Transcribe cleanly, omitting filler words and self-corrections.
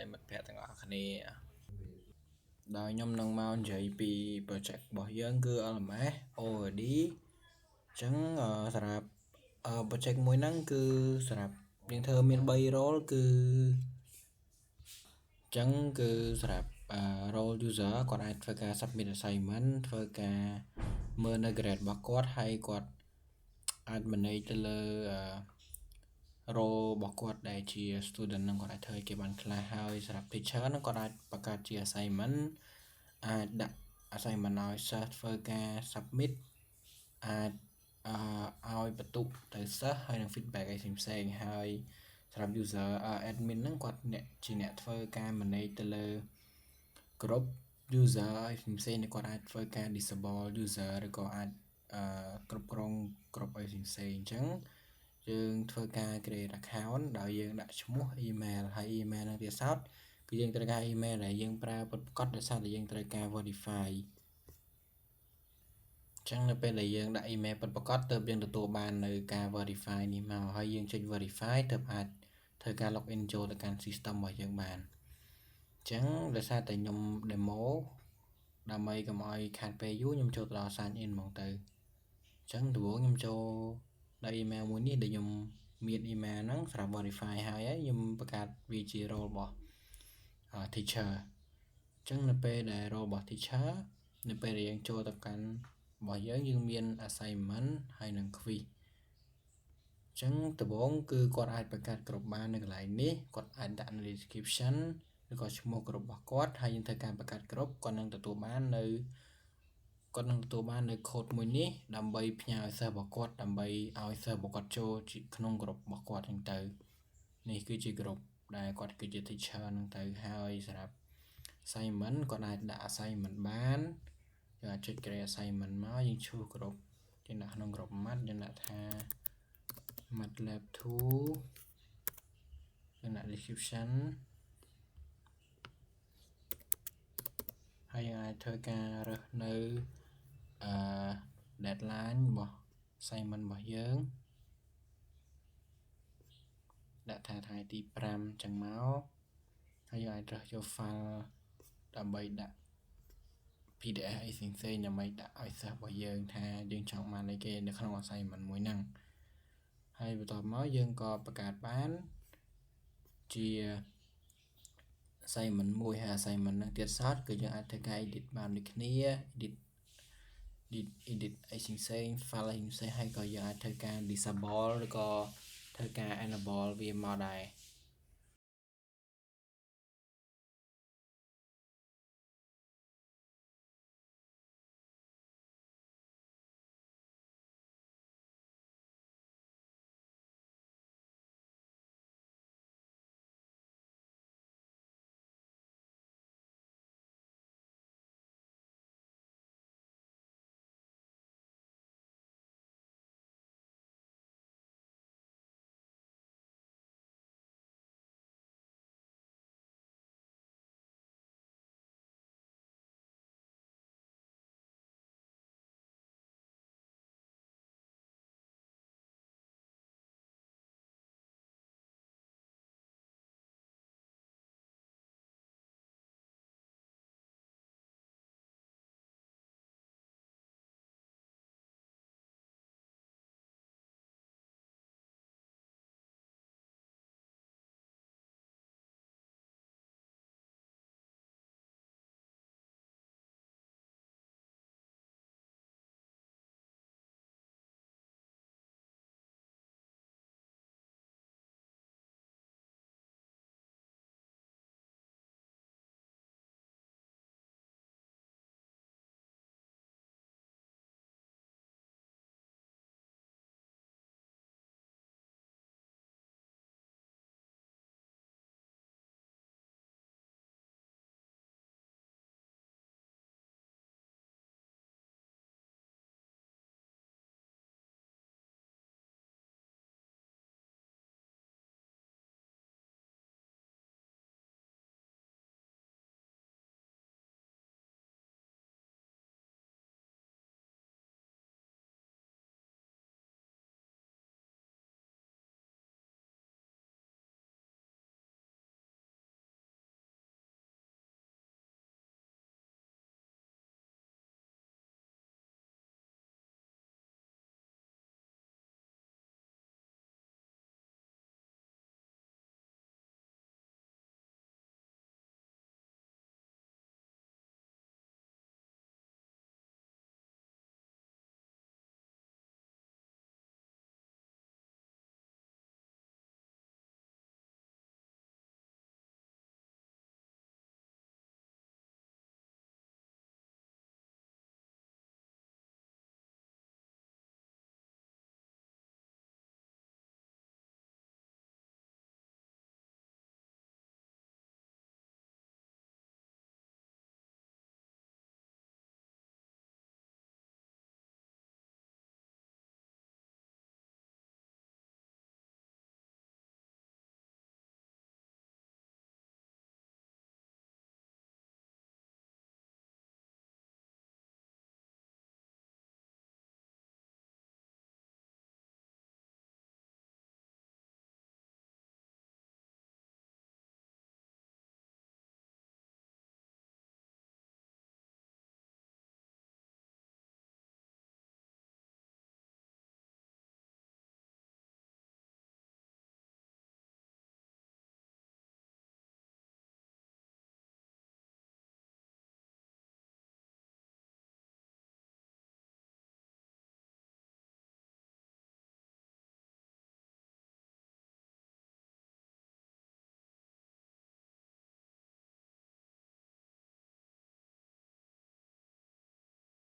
Đây mình vẽទាំងអស់គ្នាដោយខ្ញុំនឹងមកនិយាយពី project របស់យើងគឺ LMS ORD អញ្ចឹងសម្រាប់ project មួយហ្នឹងគឺសម្រាប់យើងធ្វើមាន3 role គឺអញ្ចឹងគឺសម្រាប់role user គាត់អាចធ្វើការ submit assignment ធ្វើការមើលនៅ grade របស់គាត់ហើយគាត់អាច manage ទៅលើ role របស់គាត់ដែលជា student ហ្នឹងគាត់អាចធ្វើឲ្យគេបានខ្លះហើយសម្រាប់ teacher ហ្នឹងគាត់អាចបង្កើតជា assignment អាចដាក់ assignment ឲ្យសិស្សធ្វើការ submit អាចឲ្យបន្ទុកទៅសិស្សហើយនឹង feedback អីផ្សេងៗហើយសម្រាប់ user admin ហ្នឹងគាត់ជាអ្នកធ្វើការ manage ទៅលើ group user ឲ្យផ្សេងៗគាត់អាចធ្វើការ disable user ឬក៏អាចគ្រប់គ្រង group ឲ្យផ្សេងៗអញ្ចឹងយើងធ្វើការ create account ដោយយើងដាក់ឈ្មោះ email ហើយ email ហ្នឹងទៀតសោតគឺយើងត្រូវការ email ដែលយើងប្រើពិតប្រាកដដោយសារតែយើងត្រូវការ verify អញ្ចឹងនៅពេលដែលយើងដាក់ email ពិតប្រាកដទើបយើងទទួលបាននៅការ verify នេះមកហើយយើងចុច verify ទើបអាចធ្វើការ login ចូលទៅកាន់ system របស់យើងបានអញ្ចឹងដោយសារតែខ្ញុំ demo ដើម្បីកុំឲ្យខាតពេលយូរខ្ញុំចូលទៅដល់ sign in ហ្មងទៅអញ្ចឹងដំបូងខ្ញុំចូលដល់ email មួយនេះដែលខ្ញុំមាន email ហ្នឹងសម្រាប់ verify ហើយខ្ញុំបង្កើតវាជា role របស់ teacher អញ្ចឹងនៅពេលដែល role របស់ teacher នៅពេលដែលយើងចូលទៅកាន់របស់យើងមាន assignment ហើយនឹង quiz អញ្ចឹងដំបូងគឺគាត់អាចបង្កើតក្រុមបាននៅកន្លែងនេះគាត់អាចដាក់នៅ description ឬក៏ឈ្មោះក្រុមរបស់គាត់ហើយយើងធ្វើការបង្កើតក្រុមគាត់នឹងទទួលបាននៅ code មួយនេះដើម្បីផ្ញើឲ្យសិស្សរបស់គាត់ដើម្បីឲ្យសិស្សរបស់គាត់ចូលក្នុងក្រុមរបស់គាត់ហ្នឹងទៅនេះគឺជាក្រុមដែលគាត់គឺជា teacher ហ្នឹងទៅហើយសម្រាប់ assignment គាត់អាចដាក់ assignment បានយើងអាចចុច create assignment មកយើងឈូសក្រុមយើងដាក់ក្នុងក្រុម math យើងដាក់ថា MATLAB 2យើងដាក់ description ហើយយើងអាចធ្វើការរើសនៅdeadline របស់ assignment របស់យើងដាក់ថាថ្ងៃទី5អញ្ចឹងមកហើយយើងអាចរើសយក file ដើម្បីដាក់ PDF អីផ្សេងៗដើម្បីដាក់ឲ្យសិស្សរបស់យើងថាយើងចង់បានអីគេនៅក្នុង assignment មួយហ្នឹងហើយបន្ទាប់មកយើងក៏បង្កើតបានជា assignment មួយហើយ assignment ហ្នឹងទៀតសោតគឺយើងអាចធ្វើការ edit បានដូចគ្នា edit អីផ្សេងៗ file អីផ្សេងហើយក៏យើងអាចធ្វើការ disable ឬក៏ធ្វើការ enable វាមកដែរ